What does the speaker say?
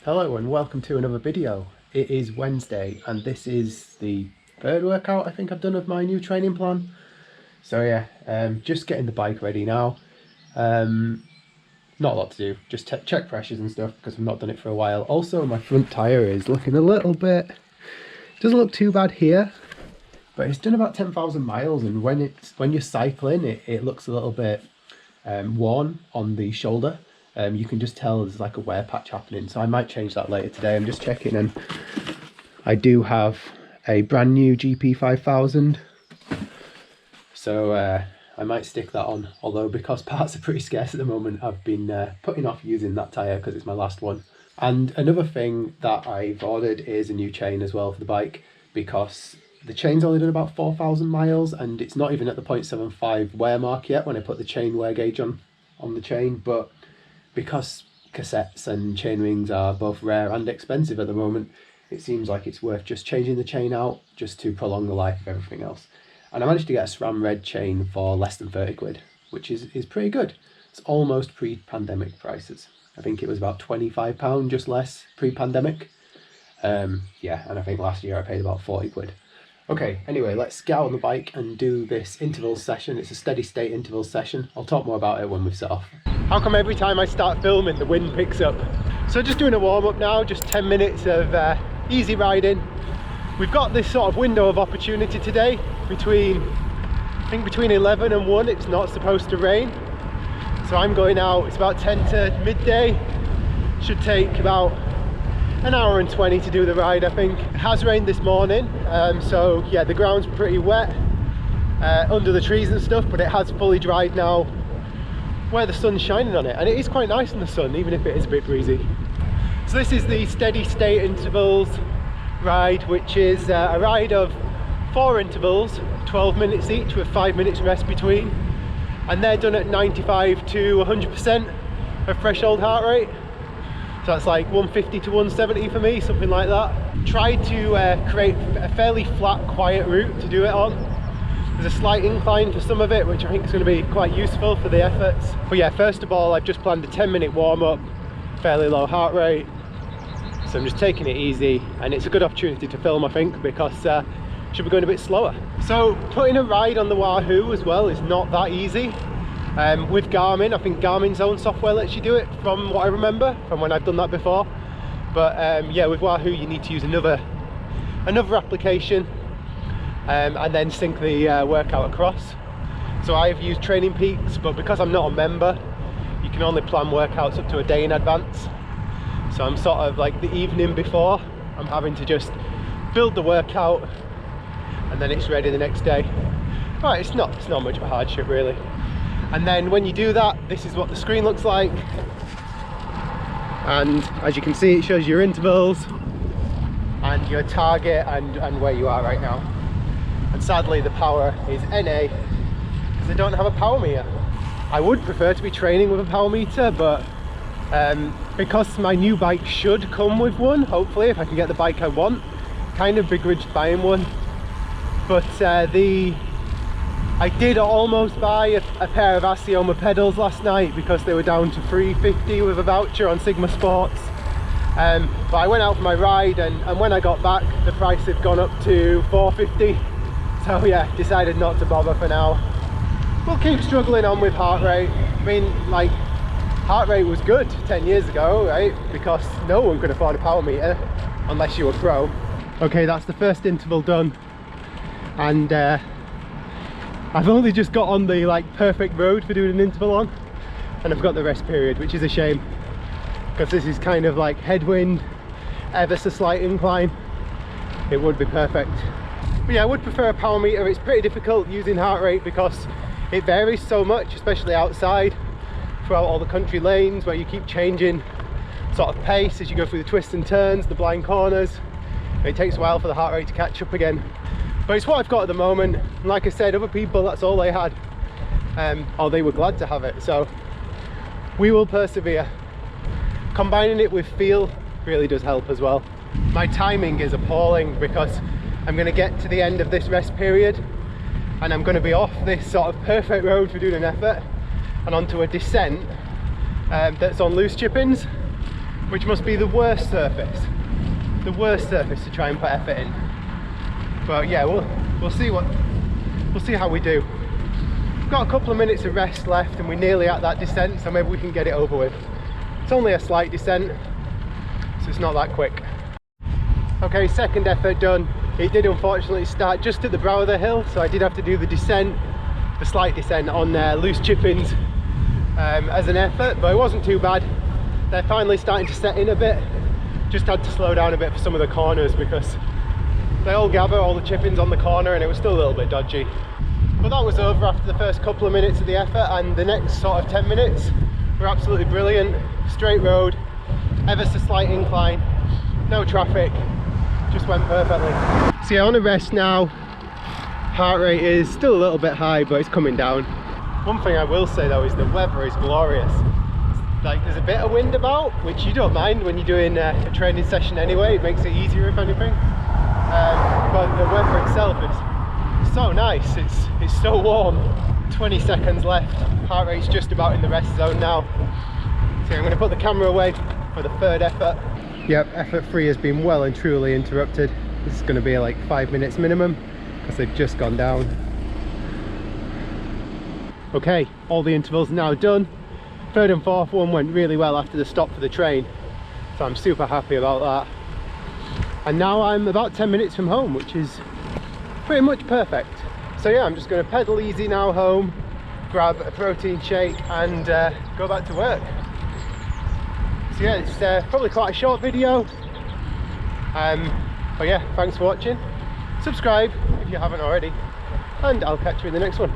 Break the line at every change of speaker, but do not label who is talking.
Hello and welcome to another video. It is Wednesday and this is the third workout I think I've done of my new training plan. So yeah, just getting the bike ready now. Not a lot to do, just check pressures and stuff because I've not done it for a while. Also my front tyre is looking a little bit, doesn't look too bad here, but it's done about 10,000 miles and when you're cycling it looks a little bit worn on the shoulder. You can just tell there's like a wear patch happening, so I might change that later today. I'm just checking, and I do have a brand new GP 5000, so I might stick that on, although because parts are pretty scarce at the moment I've been putting off using that tyre because it's my last one. And another thing that I've ordered is a new chain as well for the bike, because the chain's only done about 4,000 miles and it's not even at the 0.75 wear mark yet when I put the chain wear gauge on the chain. But because cassettes and chain rings are both rare and expensive at the moment, it seems like it's worth just changing the chain out just to prolong the life of everything else. And I managed to get a SRAM red chain for less than 30 quid, which is pretty good. It's almost pre-pandemic prices. I think it was about £25, just less pre-pandemic. Yeah, and I think last year I paid about 40 quid. Okay, anyway, let's get out on the bike and do this interval session. It's a steady state interval session. I'll talk more about it when we've set off. How come every time I start filming the wind picks up? So just doing a warm-up now, just 10 minutes of easy riding. We've got this sort of window of opportunity today between, I think between 11 and 1 it's not supposed to rain. So I'm going out, it's about 10 to midday. Should take about an hour and 20 to do the ride, I think. It has rained this morning, so yeah, the ground's pretty wet under the trees and stuff, but it has fully dried now where the sun's shining on it, and it is quite nice in the sun, even if it is a bit breezy. So this is the steady state intervals ride, which is a ride of 4 intervals, 12 minutes each with 5 minutes rest between, and they're done at 95 to 100% of threshold heart rate. So that's like 150 to 170 for me, something like that. Tried to create a fairly flat, quiet route to do it on. There's a slight incline for some of it, which I think is going to be quite useful for the efforts. But yeah, first of all, I've just planned a 10-minute warm-up, fairly low heart rate. So I'm just taking it easy, and it's a good opportunity to film, I think, because should be going a bit slower. So putting a ride on the Wahoo as well is not that easy. With Garmin, I think Garmin's own software lets you do it, from what I remember, from when I've done that before. But yeah, with Wahoo you need to use another application and then sync the workout across. So I've used Training Peaks, but because I'm not a member, you can only plan workouts up to a day in advance. So I'm sort of like the evening before, I'm having to just build the workout and then it's ready the next day. Right, it's not much of a hardship really. And then when you do that, this is what the screen looks like. And as you can see, it shows your intervals and your target and where you are right now. And sadly, the power is NA because I don't have a power meter. I would prefer to be training with a power meter, but because my new bike should come with one, hopefully, if I can get the bike I want, kind of begrudged buying one. But I did almost buy a pair of Asioma pedals last night because they were down to $3.50 with a voucher on Sigma Sports. But I went out for my ride and when I got back the price had gone up to $4.50. So yeah, decided not to bother for now. We'll keep struggling on with heart rate. I mean, like, heart rate was good 10 years ago, right? Because no one could afford a power meter unless you were pro. Okay, that's the first interval done. And I've only just got on the like perfect road for doing an interval on, and I've got the rest period, which is a shame because this is kind of like headwind, ever so slight incline. It would be perfect. But yeah, I would prefer a power meter. It's pretty difficult using heart rate because it varies so much, especially outside throughout all the country lanes where you keep changing sort of pace as you go through the twists and turns, the blind corners. It takes a while for the heart rate to catch up again. But it's what I've got at the moment. And like I said, other people, that's all they had. Or they were glad to have it. So we will persevere. Combining it with feel really does help as well. My timing is appalling because I'm going to get to the end of this rest period and I'm going to be off this sort of perfect road for doing an effort and onto a descent that's on loose chippings. which must be the worst surface to try and put effort in. But yeah, we'll see how we do. We've got a couple of minutes of rest left and we're nearly at that descent, so maybe we can get it over with. It's only a slight descent, so it's not that quick. Okay, second effort done. It did unfortunately start just at the brow of the hill, so I did have to do the descent, the slight descent on loose chippings as an effort, but it wasn't too bad. They're finally starting to set in a bit. Just had to slow down a bit for some of the corners because they all gather, all the chippings on the corner, and it was still a little bit dodgy. But that was over after the first couple of minutes of the effort, and the next sort of 10 minutes were absolutely brilliant. Straight road, ever so slight incline, no traffic, just went perfectly. So yeah, on a rest now. Heart rate is still a little bit high, but it's coming down. One thing I will say though is the weather is glorious. Like, there's a bit of wind about, which you don't mind when you're doing a training session anyway. It makes it easier if anything. But the weather itself is so nice. It's so warm. 20 seconds left. Heart rate's just about in the rest zone now. So I'm going to put the camera away for the third effort. Yep, effort 3 has been well and truly interrupted. This is going to be like 5 minutes minimum because they've just gone down. Okay, all the intervals are now done. Third and fourth one went really well after the stop for the train, so I'm super happy about that. And now I'm about 10 minutes from home, which is pretty much perfect. So yeah, I'm just going to pedal easy now home, grab a protein shake and go back to work. So yeah, it's probably quite a short video, but yeah, thanks for watching. Subscribe if you haven't already, and I'll catch you in the next one.